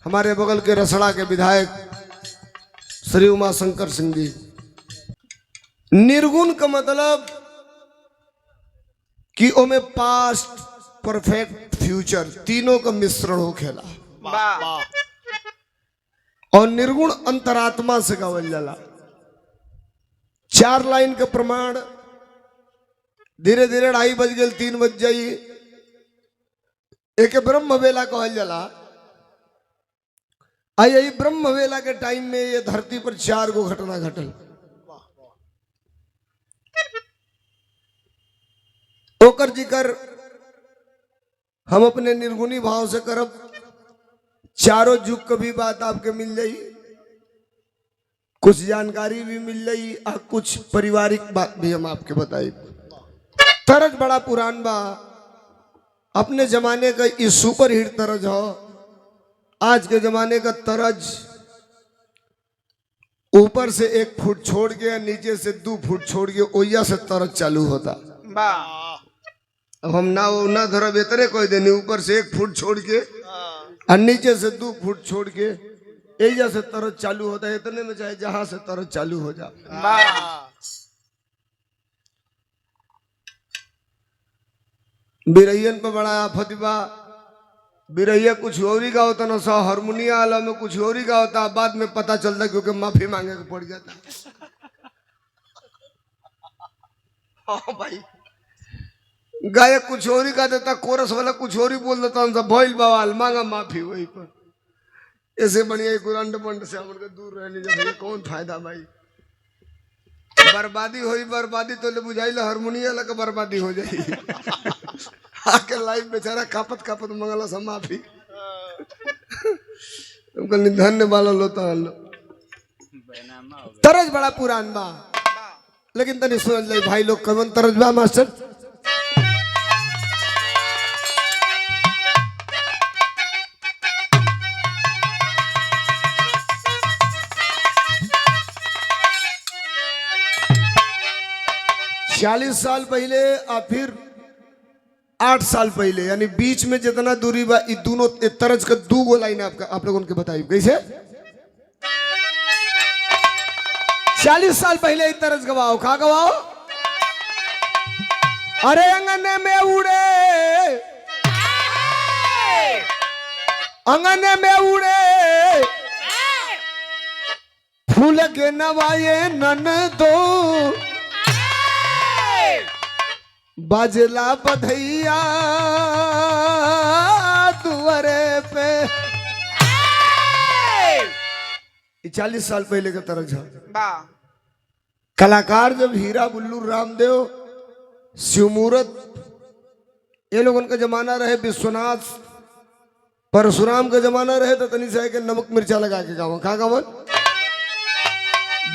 हमारे बगल के रसड़ा के विधायक श्री उमा शंकर सिंह जी। निर्गुण का मतलब कि ओमे पास्ट परफेक्ट फ्यूचर तीनों का मिश्रण हो खेला और निर्गुण अंतरात्मा से गावल जाला। 4 लाइन का प्रमाण धीरे धीरे 2:30 बज गए 3 बज जाई। एक ब्रह्म वेला कहल जाला। आई ब्रह्म वेला के टाइम में ये धरती पर 4 गो घटना घटल। ओकर जिक्र हम अपने निर्गुणी भाव से करब। चारों युग की भी बात आपके मिल जाई, कुछ जानकारी भी मिल जाई और कुछ पारिवारिक बात भी हम आपके बताई। तरज बड़ा पुरान बा, अपने जमाने का ये सुपर हिट तरज हो। आज के जमाने का तरज ऊपर से 1 फुट छोड़ के नीचे से 2 फुट छोड़ के ओया से तरज चालू होता। अब हम ना धरब इतने कोई देनी, ऊपर से 1 फुट छोड़ के और नीचे से 2 फुट छोड़ के एजा से तरज चालू होता है। इतने में चाहे जहां से तरज चालू हो जा। बिरैयन पर बड़ा आफत बा। बिरैया कुछ और ही का होता ना, सा हारमोनिया वाला में कुछ और ही का होता। बाद में पता चलता क्योंकि माफी मांगे को पड़ जाता। हाँ भाई, गायक कुछ और ही का देता, कोरस वाला कुछ और ही बोल देता। उनसे भइल बवाल, मांगा माफी वही पर। ऐसे बढ़िया कुरंड बंड से हमन के दूर रहने जब कौन फायदा भाई। बर्बादी होई, बर्बादी तो ले बुझाइल हारमोनिया लगा बर्बादी हो जाई। आके लाइव बेचारा कापत कापत मंगला सब माफी। उनका निधन वाला लोता हल्लो। तरज बड़ा पुरान बा, लेकिन तनी सुन ले भाई लोग कवन तरज बा मास्टर। चालीस साल पहले और फिर 8 साल पहले, यानी बीच में जितना दूरी बा, ये दोनों तरज का 2 गो लाइन आप लोगों को बताई कैसे। 40 साल पहले ये तरज गवाओ, खा गवाओ। अरे अंगने में उड़े, अंगने में उड़े फूल के नवाए नन दो, बाजला बधैया दुआरे पे। 40 साल पहले का तरज है। कलाकार जब हीरा बुल्लू रामदेव शिवमूर्त ये लोगों का जमाना रहे, विश्वनाथ परशुराम का जमाना रहे, तो तनी से के नमक मिर्चा लगा के गाँव कहा गाँव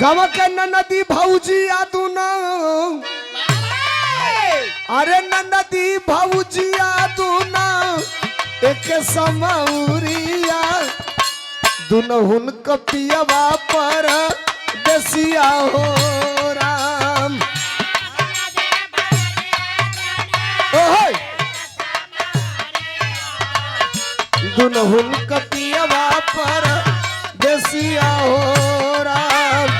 गाँव के नदी भाऊजी आदू न। अरे नदी भाऊजिया दूना एक समौरिया दुनहुन कपियवा पर दसिया हो राम। दुनहुन कपियवा पर दसिया हो राम।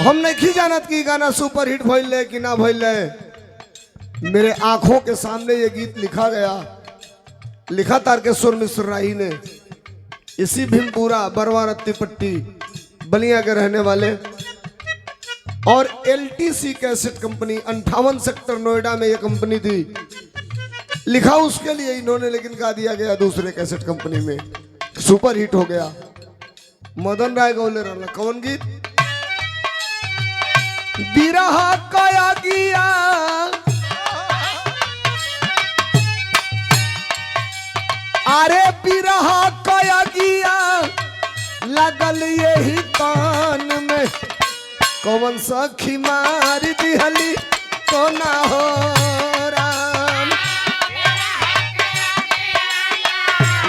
हम नहीं जानत कि गाना सुपर हिट भइल कि ना भइल। मेरे आंखों के सामने ये गीत लिखा गया, लिखा तारकेश्वर मिश्र राही ने। इसी भीमपुरा बरवा रत्ती पट्टी बलिया के रहने वाले और LTC cassette company 58 sector Noida में ये कंपनी थी। लिखा उसके लिए इन्होंने, लेकिन गा दिया गया दूसरे कैसेट कंपनी में। सुपर हिट हो गया। मदन राय गौले रहना कौन गीत। बिरहा कया गिया अरे बिरहा कया गिया लगल यही कान में, कौन सखी मार दिहली तो ना हो राम।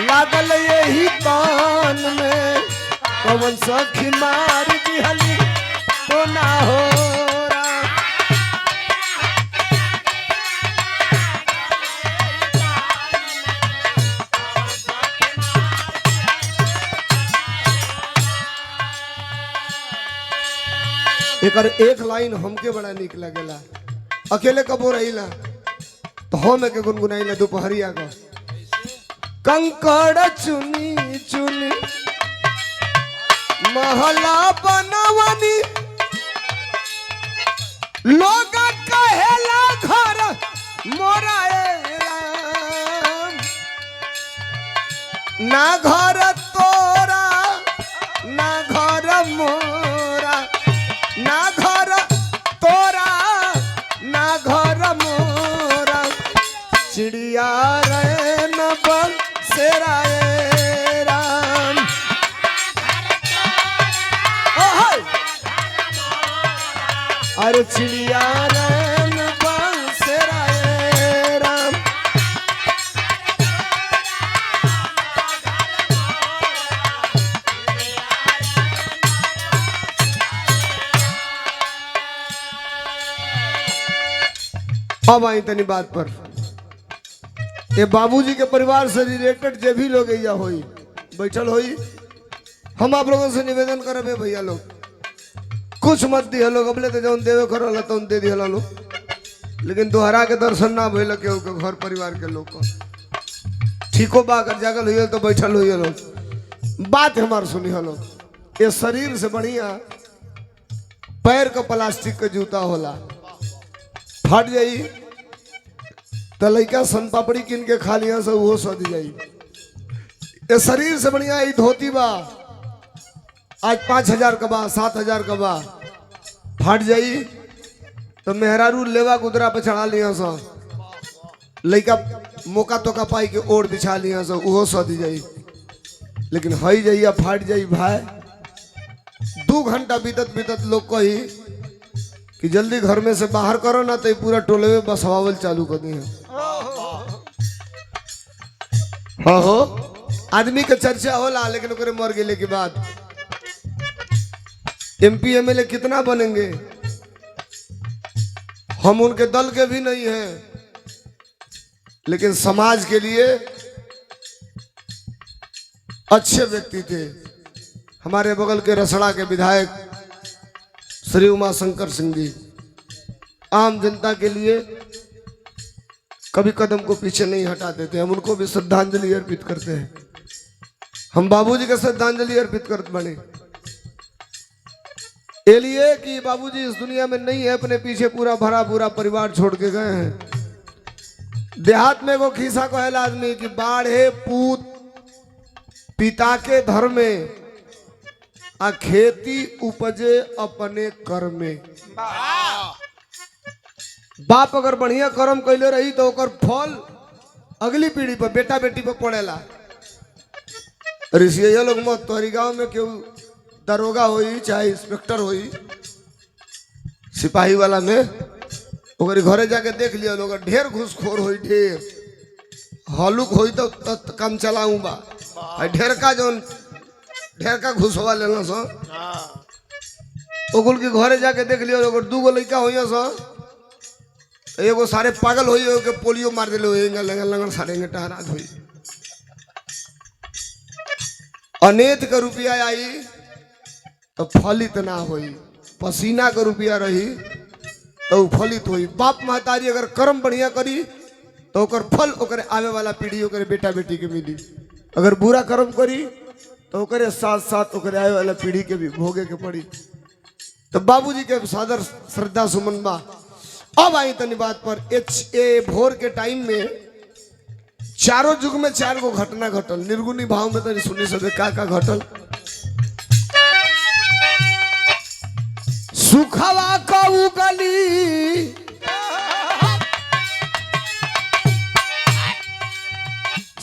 लागल यही कान में कवन सखी मार दिहली तो ना हो राम। एकर एक लाइन हमके बड़ा निक लगेला, अकेले कबो रहीला तो हम के गुनगुनाइला दोपहरिया को। कंकड़ चुनी चुनी महला बनवनी, लोग कहेला घर मोरा ए राम। ना घर तोरा ना घर मोरा, ना घर तोरा ना घर मोरा, चिड़िया रे न बसेरा ए राम। अरे चिड़िया रे न बसेरा ए राम। अब आई तनी बात पर, ये बाबूजी के परिवार से रिलेटेड जे भी लोग या होई बैठल होई, हम आप लोगों से निवेदन करबे भैया लोग कुछ मत दिया लोग, अबले तो जौन देवे करल तो दे दिया लोग, लेकिन दोहरा के दर्शन ना भइल के घर परिवार के लोग को ठीको बा कर जागल हुई तो बैठल हुई लोग। बात हमार सुनी हलो, ये शरीर से बढ़िया पैर का प्लास्टिक का जूता होला, फट जाई तो लइका सन पापड़ी किन के खा लिया से वो सद जाई। ये शरीर से बढ़िया ये धोती बा, आज 5,000 का बा 7,000 का बा, फट जाई तो मेहरारू लेवा गुदरा पे चढ़ा लिया सा, लइका मौका तोका पाई के ओढ़ बिछा लिया सा वो सद जाई। लेकिन हई जाइया फट जाई भाई, 2 घंटा बीतत बीतत लोग कही कि जल्दी घर में से बाहर करो ना तो पूरा टोले में बसवावल चालू कर दी है। हाँ हो आदमी का चर्चा होला, लेकिन ओकरे मर गेले के बाद MP MLA कितना बनेंगे, हम उनके दल के भी नहीं हैं, लेकिन समाज के लिए अच्छे व्यक्ति थे। हमारे बगल के रसड़ा के विधायक श्री उमाशंकर सिंह जी आम जनता के लिए कभी कदम को पीछे नहीं हटाते थे, हम उनको भी श्रद्धांजलि अर्पित करते हैं। हम बाबूजी का श्रद्धांजलि अर्पित करते बने ये लिए कि बाबूजी इस दुनिया में नहीं है, अपने पीछे पूरा भरा पूरा परिवार छोड़ के गए हैं। देहात में वो खीसा कहला आदमी कि बाढ़े पूत पिता के धर में, आ खेती उपजे अपने कर में। बाप अगर बढ़िया कर्म कैले रही तो ओकर फल अगली पीढ़ी पर बेटा बेटी पर पड़ेला। ऋषिया लोग मत तोहरी गांव में क्यों दरोगा होई चाहे इंस्पेक्टर होई सिपाही वाला में, ओकर घरे जाके देख लिया लोग ढेर घूसखोर होई, ढेर हलुक होई तो काम चलाऊं बा, ढेर का जोन ढेर का घुसवा लेना सो ओकुल के घरे जाके देख लियो, अगर 2 गो लड़का होइया सो एगो सारे पागल होई के पोलियो मार देले होएगा, लंगल सारे टहरा होई। अनेत का रुपया आई तो फलित ना होई, पसीना का रुपया रही तो फलित होई। बाप महतारी अगर कर्म बढ़िया करी तो ओकर फल ओकर आवे वाला पीढ़ी ओकर बेटा बेटी के मिली, अगर बुरा कर्म करी तो ओकरे साथ साथ ओकरे आवे वाला पीढ़ी के भी भोगे के पड़ी। तो बाबूजी के सादर श्रद्धा सुमन बा। अब आई तनी बात पर, ए भोर के टाइम में चारों युग में 4 गो घटना घटल, निर्गुणी भाव में तनी सुनी सबे का घटल। सुखवा का उगली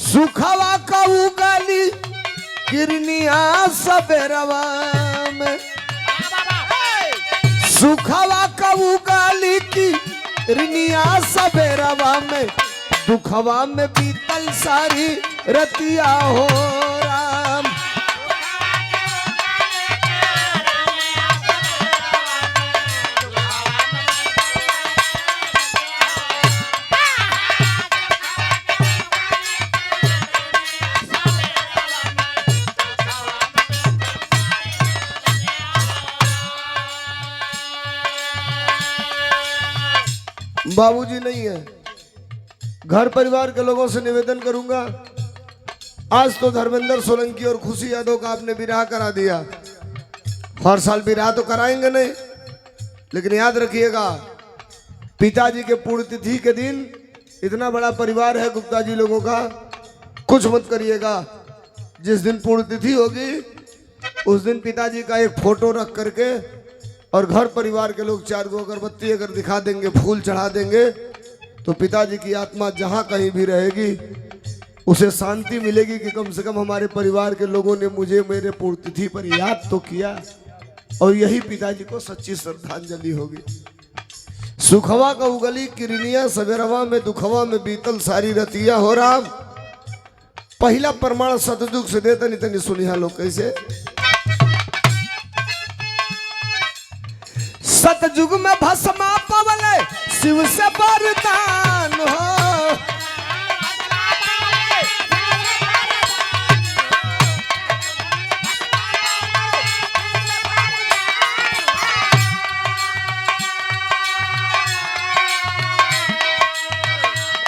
सुखवा का उगली किरनिया सबेरवा में, सुखवा का उगली किरनिया सबेरवा में, दुखवा में बीतल सारी रतिया हो राम। बाबूजी नहीं है। घर परिवार के लोगों से निवेदन करूंगा, आज तो धर्मेंद्र सोलंकी और खुशी यादव का आपने विवाह करा दिया, हर साल विवाह तो कराएंगे नहीं, लेकिन याद रखिएगा पिताजी के पुण्यतिथि के दिन, इतना बड़ा परिवार है गुप्ता जी लोगों का, कुछ मत करिएगा। जिस दिन पुण्यतिथि होगी उस दिन पिताजी का एक फोटो रख करके और घर परिवार के लोग 4 गो अगरबत्ती अगर दिखा देंगे, फूल चढ़ा देंगे, तो पिताजी की आत्मा जहाँ कहीं भी रहेगी उसे शांति मिलेगी कि कम से कम हमारे परिवार के लोगों ने मुझे मेरे पुण्यतिथि पर याद तो किया, और यही पिताजी को सच्ची श्रद्धांजलि होगी। सुखवा का उगली किरनिया सवेरवा में दुखवा में बीतल सारी रतिया हो राम। पहला प्रमाण सतयुग से दे तनी तनी सुनिया लोग कैसे। सतयुग में भस्मा पवले शिव से वरदान हो,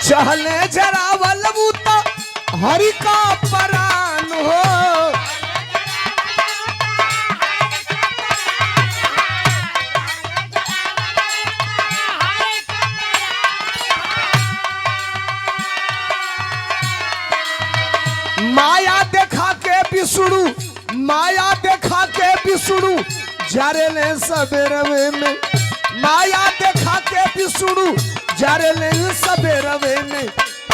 चहले जरावल बूता हरि का परान हो। माया देखा के विष्णु, माया देखा के विष्णु जारे ले सबेरवे में, माया देखा के विष्णु जारे ले सबेरवे में,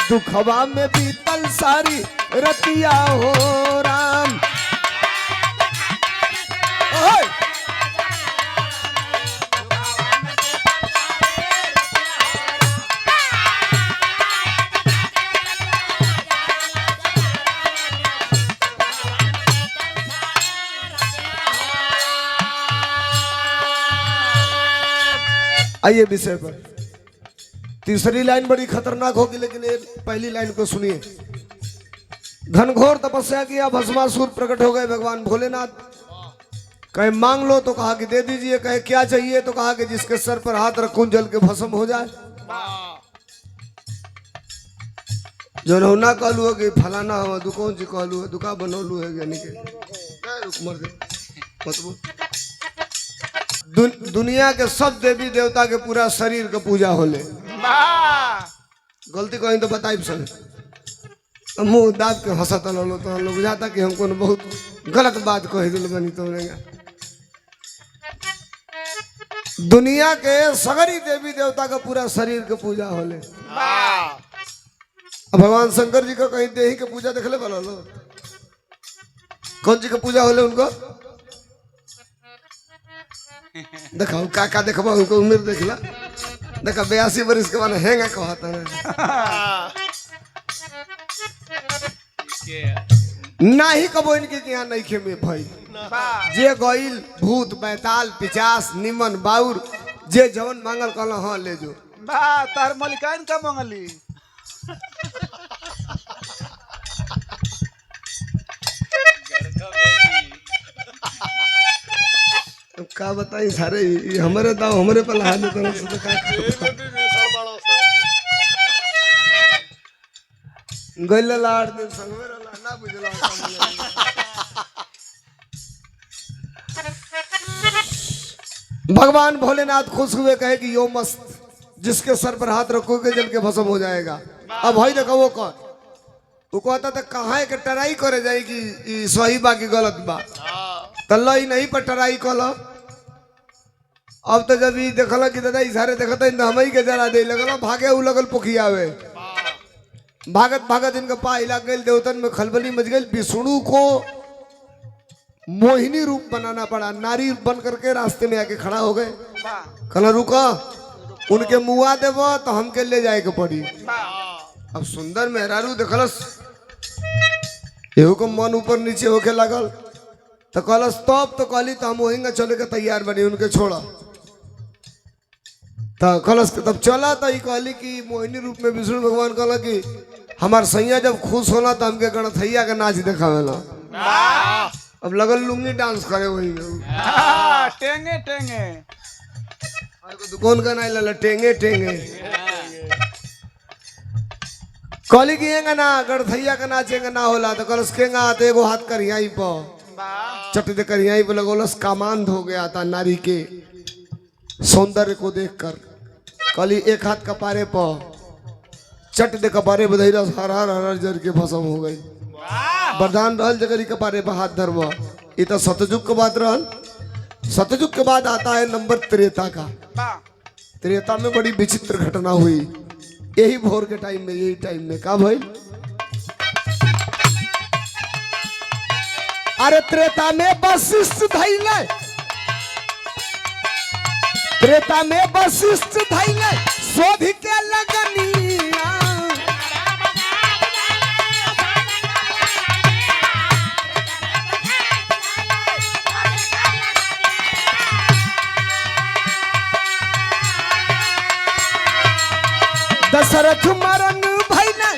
दुखवा में बीतल सारी रतिया हो राम। आइए विषय पर। तीसरी लाइन बड़ी खतरनाक होगी, लेकिन ये पहली लाइन को सुनिए। घनघोर तपस्या किया, भस्मासुर प्रकट हो गए भगवान भोलेनाथ। कहे मांग लो तो कहा कि दे दीजिए, कहे क्या चाहिए तो कहा कि जिसके सर पर हाथ रखूं जल के भस्म हो जाए। जो नौना कहलू है कि फलाना हम दुकान जी कहलू है, दुका बनौलू है, यानी के दुनिया के सब देवी देवता के पूरा शरीर के पूजा होले। गलती कहीं तो बताई सब, मुंह दाब के हंसत लो तो लोग बुझाता कि हमको बहुत गलत बात कह दिल बनी। तो दुनिया के सगरी देवी देवता का पूरा शरीर के पूजा होले। भगवान शंकर जी का कहीं देही के पूजा देख ले बोलो, कौन जी का पूजा होले उनको देखा काका देखबा उनको उम्र देखला, देखा 82 वर्ष के बाद हैंगा कहता है नहीं कबो इनके यहाँ नहीं खे में भाई। जे गईल भूत बैताल पिचास निमन बाउर जे जवन मांगल कहला हाँ ले जो बा तार मलिकाइन का मंगली। अब का बताई सारे हमारे दाव हमारे पर लहा दे तरफ से का गइल लाड़ दिन संगवे रला ना बुझला। भगवान भोलेनाथ खुश हुए, कहे कि यो मस्त जिसके सर पर हाथ रखोगे जल के भस्म हो जाएगा। अब भाई देखो वो कौन, वो कहता था कहाँ के टराई करे जाएगी सही बा की गलत बा, तल्ला ही नहीं पर टराई कलो। अब तो जब ये देखला कि दादा इशारे देखता हम ही के जरा दे लगल, भागे उ लगल पुखियावे, भागत भागत इनका पा हिला गई, देवतन में खलबली मच गई। विष्णु को मोहिनी रूप बनाना पड़ा, नारी बन करके रास्ते में आके खड़ा हो गए। कहला रुका उनके मुआ देव तो हमके ले जाए के पड़ी। अब सुंदर मेहरारू देखलस, एहू को मन ऊपर नीचे होके लगल, तो कहलस तब तो कहली तो हम वहीं चले के तैयार बनी, उनके छोड़ा। तो कहलस तब चला, तो ये कहली कि मोहिनी रूप में विष्णु भगवान कहला कि हमार सैया जब खुश होला तो हमके गणथैया का नाच दिखावेला। अब लगल लुंगी डांस करे वही टेंगे टेंगे दुकान का नहीं लला टेंगे टेंगे कॉली किएगा ना गड़थैया का नाचेगा ना होला तो कलस केगा आते एगो हाथ करियाई पर वाह चट दे करियाई पर लगोलस कामांध हो गया था नारी के सौंदर्य को देखकर। कली एक हाथ कपारे पर चट दे कपारे बधैरा हर हर हर जर के भस्म हो गई। वरदान रहल जगरी कपारे पर हाथ धरवा। ये तो सतयुग के बाद रहल। सतयुग के बाद आता है नंबर त्रेता का। वाह त्रेता में बड़ी विचित्र घटना हुई। यही भोर के टाइम में यही टाइम में का भाई अरे त्रेता में वशिष्ठ धैले त्रेता में वशिष्ठ धैले शोध के लगनिया दशरथ मरन भैले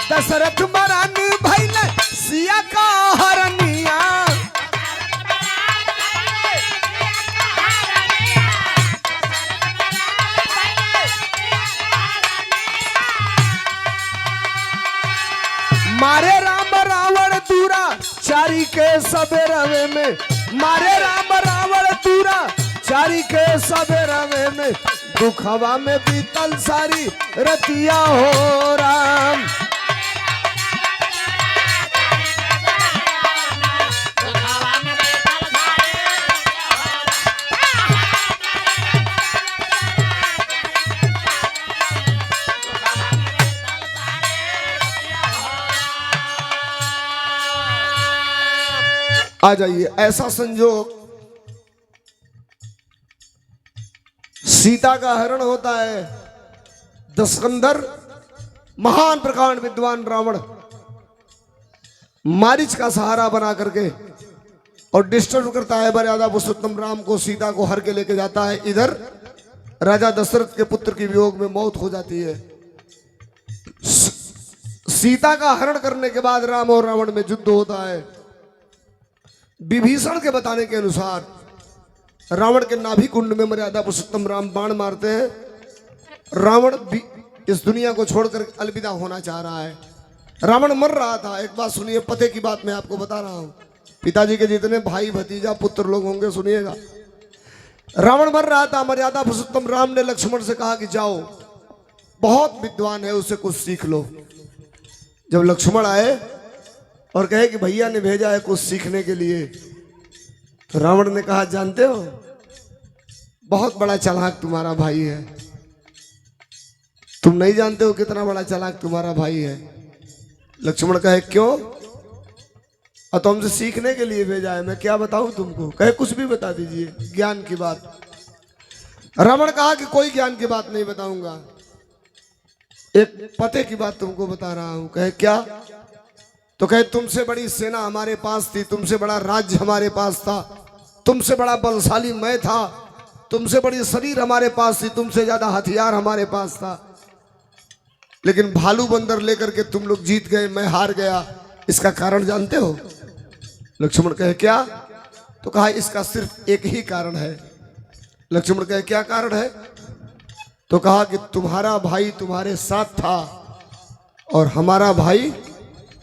दशरथ मरन भैले सिया का हरनिया मारे राम रावण दूरा चारी के सबे रवे में मारे राम रावण दूरा चारी के सबे रवे में दुखवा में बीतल सारी रतिया हो राम। आ जाइए ऐसा संजोग सीता का हरण होता है। दशकंधर महान प्रकांड विद्वान रावण मारीच का सहारा बना करके और डिस्टर्ब करता है मर्यादा पुरुषोत्तम राम को सीता को हर के लेके जाता है। इधर राजा दशरथ के पुत्र की वियोग में मौत हो जाती है। सीता का हरण करने के बाद राम और रावण में युद्ध होता है। विभीषण के बताने के अनुसार रावण के नाभि कुंड में मर्यादा पुरुषोत्तम राम बाण मारते हैं। रावण इस दुनिया को छोड़कर अलविदा होना चाह रहा है। रावण मर रहा था। एक बात सुनिए, पते की बात मैं आपको बता रहा हूं। पिताजी के जितने भाई भतीजा पुत्र लोग होंगे सुनिएगा। रावण मर रहा था। मर्यादा पुरुषोत्तम राम ने लक्ष्मण से कहा कि जाओ, बहुत विद्वान है, उससे कुछ सीख लो। जब लक्ष्मण आए और कहे कि भैया ने भेजा है कुछ सीखने के लिए, तो रावण ने कहा जानते हो बहुत बड़ा चालाक तुम्हारा भाई है। तुम नहीं जानते हो कितना बड़ा चालाक तुम्हारा भाई है। लक्ष्मण कहे क्यों? और तो हमसे सीखने के लिए भेजा है, मैं क्या बताऊं तुमको? कहे कुछ भी बता दीजिए, ज्ञान की बात। रावण कहा कि कोई ज्ञान की बात नहीं बताऊंगा, एक पते की बात तुमको बता रहा हूं। कहे क्या? तो कहे तुमसे बड़ी सेना हमारे पास थी, तुमसे बड़ा राज्य हमारे पास था, तुमसे बड़ा बलशाली मैं था, तुमसे बड़ी शरीर हमारे पास थी, तुमसे ज्यादा हथियार हमारे पास था, लेकिन भालू बंदर लेकर के तुम लोग जीत गए, मैं हार गया। इसका कारण जानते हो? लक्ष्मण कहे क्या? तो कहा इसका सिर्फ एक ही कारण है। लक्ष्मण कहे क्या कारण है? तो कहा कि तुम्हारा भाई तुम्हारे साथ था और हमारा भाई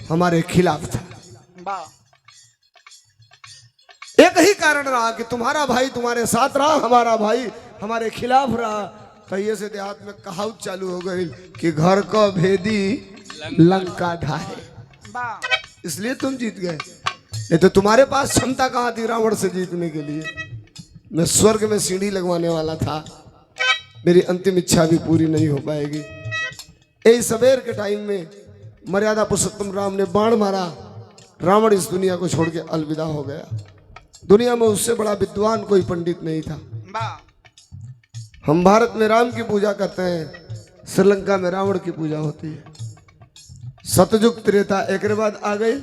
हमारे खिलाफ था। एक ही कारण रहा कि तुम्हारा भाई तुम्हारे साथ रहा, हमारा भाई हमारे खिलाफ रहा। कहिए से देहात में कहावत चालू हो गई कि घर को भेदी लंका ढाए, इसलिए तुम जीत गए। नहीं तो तुम्हारे पास क्षमता कहां थी रावण से जीतने के लिए? मैं स्वर्ग में सीढ़ी लगवाने वाला था, मेरी अंतिम इच्छा भी पूरी नहीं हो पाएगी। यही सवेर के टाइम में मर्यादा पुरुषोत्तम राम ने बाण मारा, रावण इस दुनिया को छोड़ के अलविदा हो गया। दुनिया में उससे बड़ा विद्वान कोई पंडित नहीं था। हम भारत में राम की पूजा करते हैं, श्रीलंका में रावण की पूजा होती है। सतयुग त्रेता, एक बाद आ गई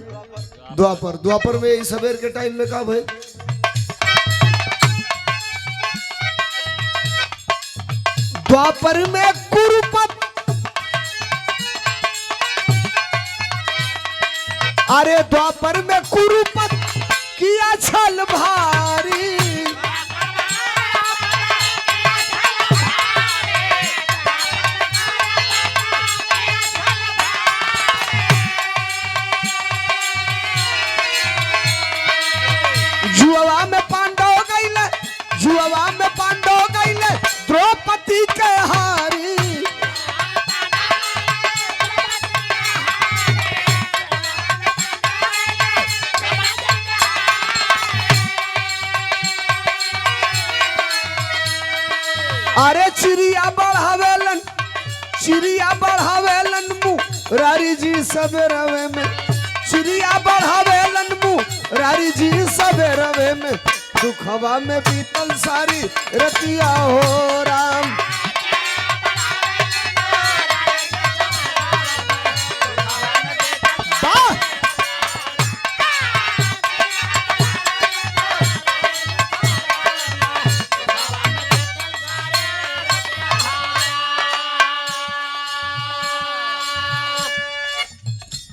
द्वापर। द्वापर में इस सवेर के टाइम में कहा भाई द्वापर में कुरुपत, अरे द्वापर में कुरुपत किया छल भारी, में पांडव गईले, जुआवा में पांडव गईले द्रौपदी के हारी। अरे चिड़िया बढ़ावेलन मुरारी जी सबेरवे में, चिड़िया बढ़ावेलन मुरारी जी सबेरवे में, दुखवा में बीतल सारी रतिया हो राम।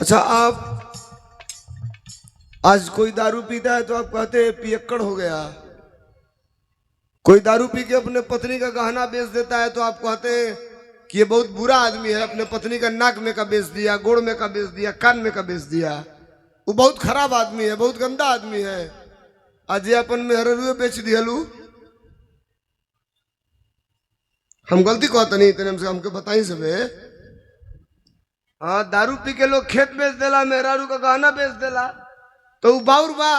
अच्छा, आप आज कोई दारू पीता है तो आप कहते हैं पियक्कड़ हो गया। कोई दारू पी के अपने पत्नी का गहना बेच देता है तो आप कहते हैं कि ये बहुत बुरा आदमी है, अपने पत्नी का नाक में का बेच दिया, गोड़ में का बेच दिया, कान में का बेच दिया, वो बहुत खराब आदमी है, बहुत गंदा आदमी है। आज ये अपन मेहरुए बेच दियलू, हम गलती कहते नहीं, इतने से हमको बताई सबे। हाँ, दारू पी के लोग खेत बेच देला, मेहरारू का गहना बेच देला, तो बाउर बा।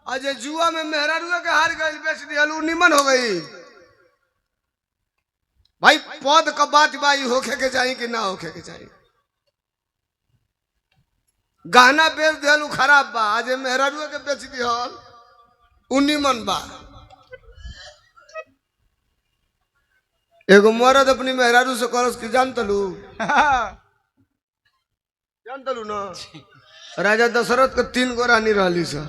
आज जुआ में मेहरारू के हार गई बेच दिया, निमन हो गई। भाई पद का बात बाई होखे के चाहिए कि ना होखे के चाहिए। गहना बेच दिया खराब बा, आज मेहरारू के बेच दिया निमन बा। एगो मर्द अपनी मेहरारू से करस कि जानतलू ना, राजा दशरथ के 3 गो रानी रहली सा।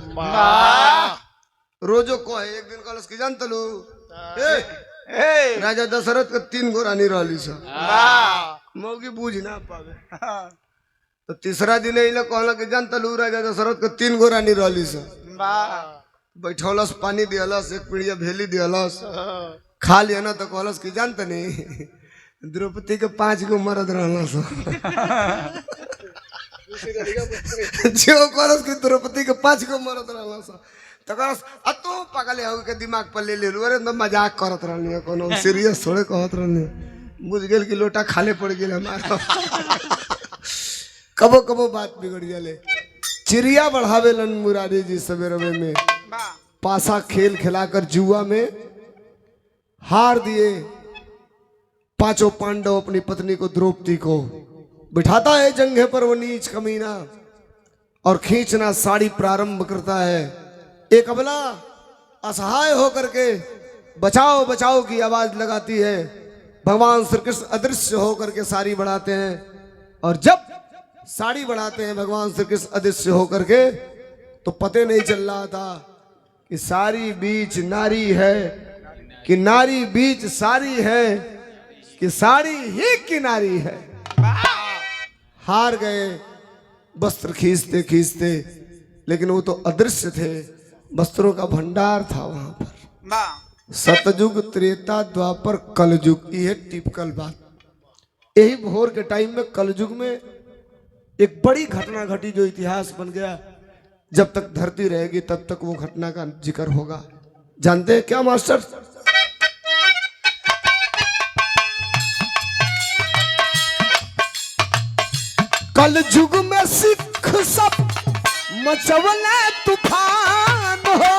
रोजो कहे, एक दिन कहलस कि जानतलू राजा दशरथ के 3 गो रानी रहली सा। मौगी बूझ ना पावे, तो तीसरा दिन कहला कि जानतलू राजा दशरथ के 3 गो रानी रहली सा। बैठौलस, पानी दियलस, एक पीड़िया भेली दियलस, खा लिया ना, तो कहलस कि जानत नहीं द्रौपदी के 5 गो मर्द रहलस। जो करस कि द्रौपदी के 5 गो मरत रहलस, तो करस आ तू पागल हो के दिमाग पर ले लेलू। अरे मैं मजाक करत रहनी है, कोनो सीरियस थोड़े कहत रहनी। बुझ गेल कि लोटा खाले पड़ गेल हमारा। कबो कबो बात बिगड़ जाले। चिड़िया बढ़ावेलन मुरारी जी सवेरवे में, पासा खेल खिलाकर जुआ में हार दिए। 5 पांडव अपनी पत्नी को द्रौपदी को बिठाता है जंघे पर वो नीच कमीना और खींचना साड़ी प्रारंभ करता है। एक अबला असहाय होकर के बचाओ बचाओ की आवाज लगाती है। भगवान श्री कृष्ण अदृश्य होकर के साड़ी बढ़ाते हैं, और जब साड़ी बढ़ाते हैं भगवान श्री कृष्ण अदृश्य होकर के, तो पते नहीं चल रहा था कि साड़ी बीच नारी है, कि नारी बीच साड़ी है, कि साड़ी ही किनारी है। हार गए वस्त्र खींचते खींचते, लेकिन वो तो अदृश्य थे, वस्त्रों का भंडार था वहां पर। सतयुग, त्रेता, द्वापर, कलयुग, ये टिपिकल बात। यही भोर के टाइम में कलयुग में एक बड़ी घटना घटी जो इतिहास बन गया। जब तक धरती रहेगी तब तक वो घटना का जिक्र होगा। जानते हैं क्या मास्टर? कलयुग में सिख सब मचवले तूफान हो,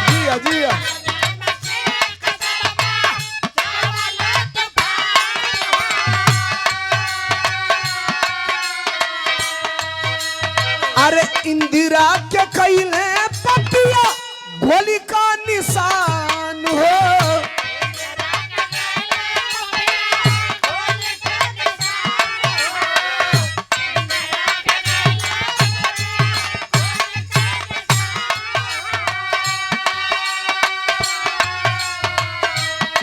जिया जिया। अरे इंदिरा के कैले पटिया गोली का निशान हो,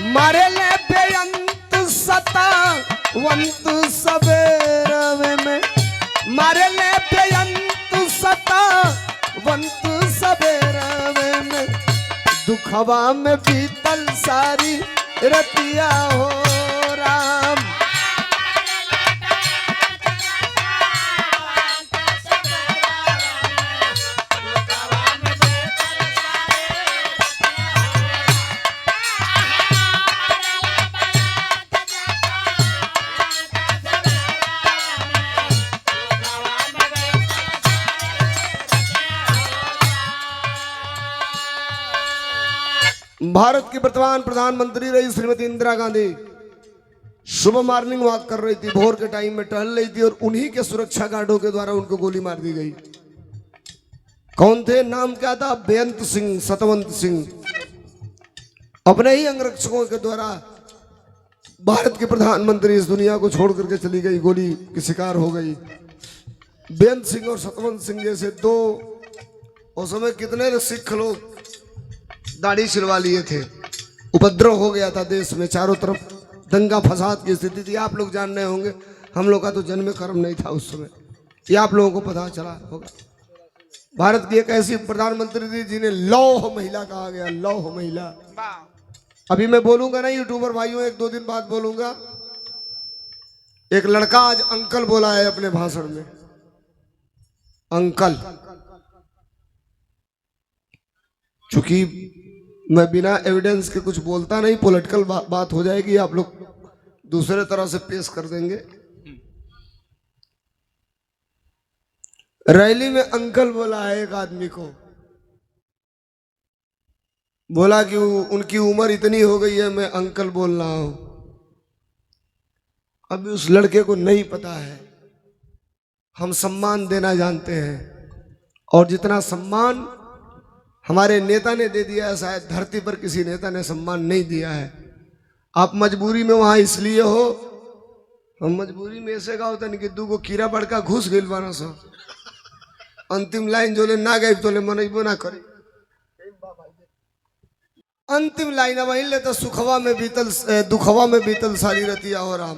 मारे ले बेअंत सतावंत सवेरवे में, मारे ले बेअंत सतावंत सवेरवे में, दुखवा में बीतल सारी रतिया हो राम। भारत की वर्तमान प्रधानमंत्री रही श्रीमती इंदिरा गांधी सुबह मॉर्निंग वॉक कर रही थी, भोर के टाइम में टहल रही थी और उन्हीं के सुरक्षा गार्डों के द्वारा उनको गोली मार दी गई। कौन थे? नाम क्या था? बेअंत सिंह, सतवंत सिंह। अपने ही अंगरक्षकों के द्वारा भारत के प्रधानमंत्री इस दुनिया को छोड़ करके चली गई, गोली की शिकार हो गई। बेअंत सिंह और सतवंत सिंह जैसे दो, उस समय कितने सिख लोग दाढ़ी छिलवा लिए थे। उपद्रव हो गया था देश में, चारों तरफ दंगा फसाद की स्थिति थी। आप लोग जान रहे होंगे, हम लोग का तो जन्म कर्म नहीं था उस समय, ये आप लोगों को पता चला होगा। भारत की एक ऐसी प्रधानमंत्री थी जिन्हें लौह महिला कहा गया, लौह महिला। अभी मैं बोलूंगा ना यूट्यूबर भाइयों, एक दो दिन बाद बोलूंगा। एक लड़का आज अंकल बोला है अपने भाषण में, अंकल। चूंकि मैं बिना एविडेंस के कुछ बोलता नहीं, पॉलिटिकल बात हो जाएगी, आप लोग दूसरे तरह से पेश कर देंगे। रैली में अंकल बोला है एक आदमी को, बोला कि उनकी उम्र इतनी हो गई है, मैं अंकल बोल रहा हूं। अभी उस लड़के को नहीं पता है हम सम्मान देना जानते हैं, और जितना सम्मान हमारे नेता ने दे दिया है शायद धरती पर किसी नेता ने सम्मान नहीं दिया है। आप मजबूरी में वहां इसलिए हो, हम मजबूरी में ऐसे गाँव तन कि 2 गो कीड़ा बड़का घुस गई बारह सौ, अंतिम लाइन जो ले ना गई तो ले मनइबो ना करे। अंतिम लाइन वही ले तो सुखवा में बीतल, दुखवा में बीतल सारी रतिया हो राम।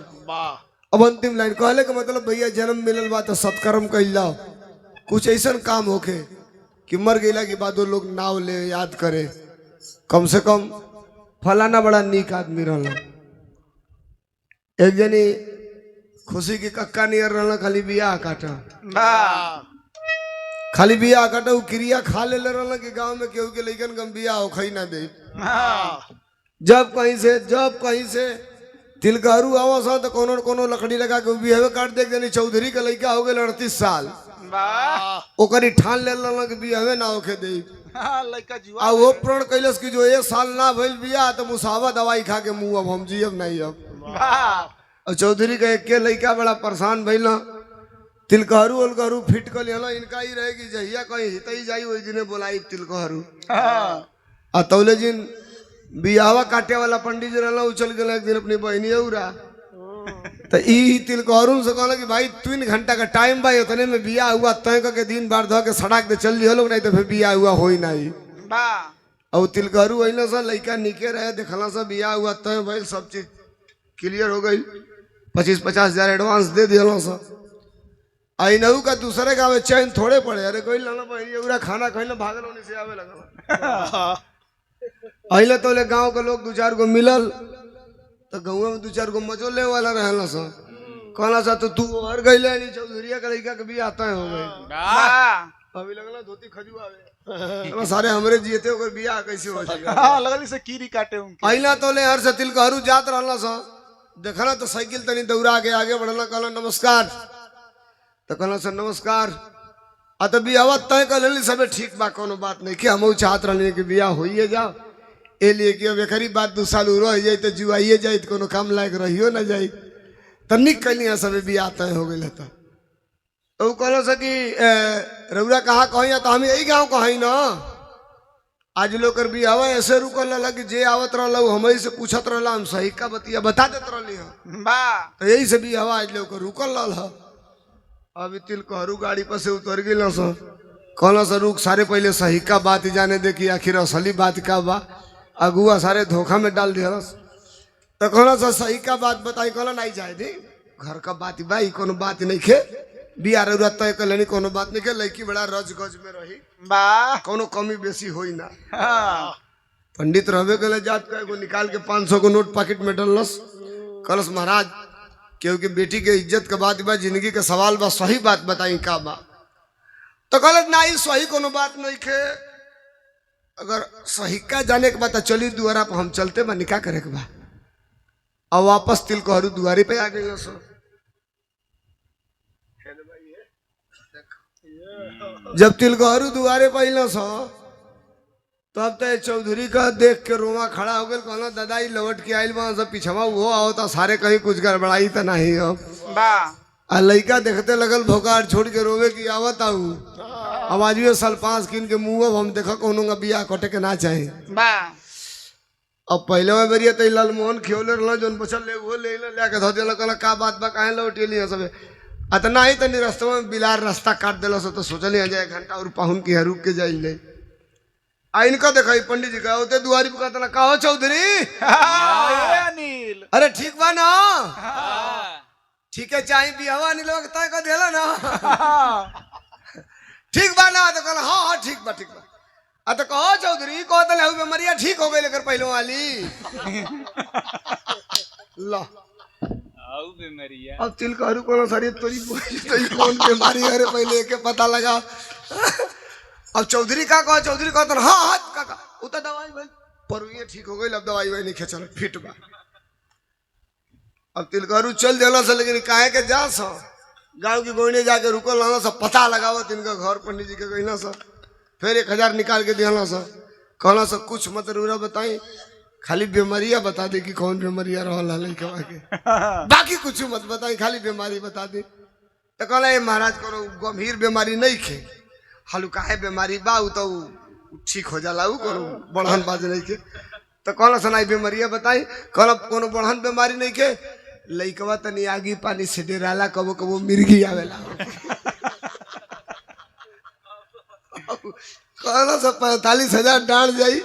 अब अंतिम लाइन कहले का मतलब भैया जन्म मिलल बा तो सत्कर्म कइल जाओ, कुछ ऐसा काम होके कि मर गईला के बाद वो लोग नाव ले याद करे, कम से कम फलाना बड़ा नीक आदमी रहला। एक जनी खुशी की कक्का नियर रहला, खाली बियाह काटा, खाली बियाह काटा, वो क्रिया खा ले रहला कि गांव में केहू के लइकन कम बियाह हो खई ना दे। जब कहीं से तिलकहरू आवस तो कोनो लकड़ी लगा के बियाह काट दे। जनी चौधरी का लइका हो गए 38 साल, ओकरी ठान ले कि बियाहे ना होके दे। आ वो प्रण कैलस कि जो 1 साल ना भइल बियाह तो मुसावा दवाई खा के मुंह अब हम जियब नहीं अब। और चौधरी का एक के लइका बड़ा परेशान भइल, तिलकहरू उलकहरू फिट कर लिया, इनका ही रहेगी जहिया कहीं हितई जाई वही दिने बोलाई तिलकहरू। आ तौले जिन बियाहवा काटे वाला पंडित जी रहला उछल गया एक दिन अपनी बहनी उरा, तो ई तिलकहरू से कहला कि भाई 3 घंटा का टाइम बा, इतने में बियाह हुआ, तय करके दिन बार धो के सड़क दे चल दियो लोग, नहीं तो फिर बियाह हुआ हो ही नहीं। और तिलकहरू अइला सा लइका निके रहे, देखला सा बियाह हुआ, तय भाई सब चीज क्लियर हो गई, 25-50 हजार एडवांस दे दिया सा। आइनहू का दूसरे गाँव में चैन थोड़े पड़े, अरे कोई लाना बहनी उरा खाना खैला भागल होने से आवे लगा। अइले तो ले गाँव के लोग 2-4 गो मिलल, तो गाँव में 2-4 गो मजोले वाला रहला सा, कहला सा तो तू और गइले नहीं चौधरिया का लइका के भी आता है हो गए। अभी लगला धोती खजू आवे सारे हमरे जीते ओकर बियाह कैसे हो जाएगा। हां लगली से कीरी काटे उनके। अइला तो ले हर से तिलकहरू जात रहला सा, देखला तो साइकिल तनी दौड़ा के आगे बढ़ला, कहला नमस्कार, तो कहला सर नमस्कार। आ तो बियाह तय कर लेली सबे ठीक बा, कोनो बात नहीं कि हम चाहत रहनी कि बियाह होइए जाओ, ए लिए कि अब एकरी बात 2 साल रह जाए तो जुआइए जाए तो कोनो काम लायक रहियो ना जाए, तो निक कलिया सबे बियाह तय हो गई। तो वो कहलो सा कि रउरा कहाँ कहीं, तो हम यही गाँव कहीं ना। आज लोग कर बियाह ऐसे रुकल रहला कि जे आवत रहला हमें से पूछत रहला, हम सही का बतिया बता देत रहली हम, तो यही से बियाह आज लोग रुकल रहला। अभी तिलकहरू गाड़ी पर से उतर गई सा, कहला सा रुक, सारे पहले सही का बात जाने दे कि आखिर असली बात का बा, अगुआ सारे धोखा में डाल दिया। तो कहला सा सही का बात बताई, कहला नहीं जाए दे, घर का बात भाई कोनो बात नहीं खे, बियाह रउरा तय कर लेनी कोनो बात नहीं खे, लड़की बड़ा रज गज में रही बा, कोनो कमी बेसी होई ना। पंडित रहबे के जात का एगो निकाल के 500 को नोट पॉकेट में डलस, कहलस महाराज क्योंकि बेटी के इज्जत के बात बा, जिंदगी के सवाल बा, सही बात बताई का बा। तो कहलत नहीं सही कोनो बात नहीं खे, अगर सही का जाने के बाद चली दुआरा पर हम चलते बा, निकाह करे के बा। और वापस तिलकहरू दुआरी पे आ गई सो। जब तिलकहरू दुआरे पे अइल सो तब तो चौधरी का देख के रोमा खड़ा हो गया, कहना दादा ही लौट के आयल वहां से पिछवा वो आओ तो सारे कहीं कुछ गड़बड़ाई तो नहीं हो। वाह आ लड़का देखते लगल भोकार छोड़ के रोवे की आवत आऊ। अब आज भी सलपास किन के मुँह अब हम देखा कहूँगा बिया कटे के ना चाहे। वाह अब पहले में बेरिया तो लालमोहन खियोले रहा जो बचल ले वो ले के धो दिल कहला का बात बा काहे लौटे लिया सब अतना ही तनी रास्ते में बिलार रास्ता काट दिल तो सोचल जाए घंटा और पाहुन की रुक के जाइल ले। आ इनका देखा पंडित जी का होते दुआरी पे कहता का हो चौधरी अनिल अरे ठीक बा ना ठीक है चाहे बिहवा अनिल तय का दिला ना ठीक बा ना तो कहला हाँ हाँ ठीक बा तो कहो चौधरी कहो तो बेमरिया ठीक हो गई लेकर पहले वाली ला अब तिल करू कौन सारी तोरी कौन बीमारी अरे पहले के पता लगा। अब चौधरी का कहो चौधरी कहता हाँ हाँ काका वो तो दवाई भाई पर ये ठीक हो गई अब दवाई वाई नहीं खेचल फिट बा। अब तिलकरू चल देना से लेकिन काहे के जा सो गाँव की गोइने जाके रुकल लाना सब पता लगावत इनका घर पंडित जी के कहना सा फिर 1000 निकाल के दिया सा कहना सा कुछ मत रूरा बताई खाली बीमारिया बता दे कि कौन बीमारिया रहा लड़का के बाकी कुछ मत बताई खाली बीमारी बता दे। तो कहला ये महाराज करो गंभीर बीमारी नहीं खे हल्का है बीमारी बा तो ठीक हो जाला करो बढ़न बाज नहीं के। तो कहला सनाई बीमारिया बताई कहला कोनो बढ़न बीमारी नहीं के लइकवा तनी आगी पानी से डेराला कबो कबो मिर्गी आवेला कहला सब 45,000 डांड जाई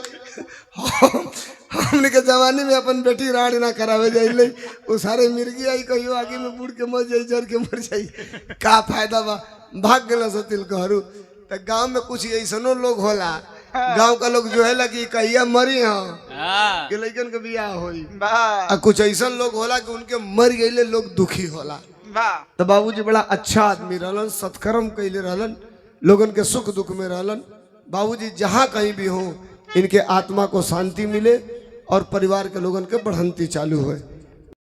हमने के जवानी में अपन बेटी रानी ना करावे जाइले वो सारे मिर्गी आई कहियो आगे में बूढ़ के मर जाई जर के मर जाई का फायदा बा भाग गला से तिल कहरू। तो गांव में कुछ ऐसनो लोग होला गांव का लोग जो है लगी कहिया मरी हाँ कि लइकन के बियाह होई आ कुछ ऐसा लोग होला कि उनके मर गईले लोग दुखी होला। तो बाबूजी बड़ा अच्छा आदमी रहलन सत्कर्म कैले रहलन लोगन के सुख दुख में रहलन। बाबूजी जहाँ कहीं भी हो इनके आत्मा को शांति मिले और परिवार के लोगन के बढ़ंती चालू हो।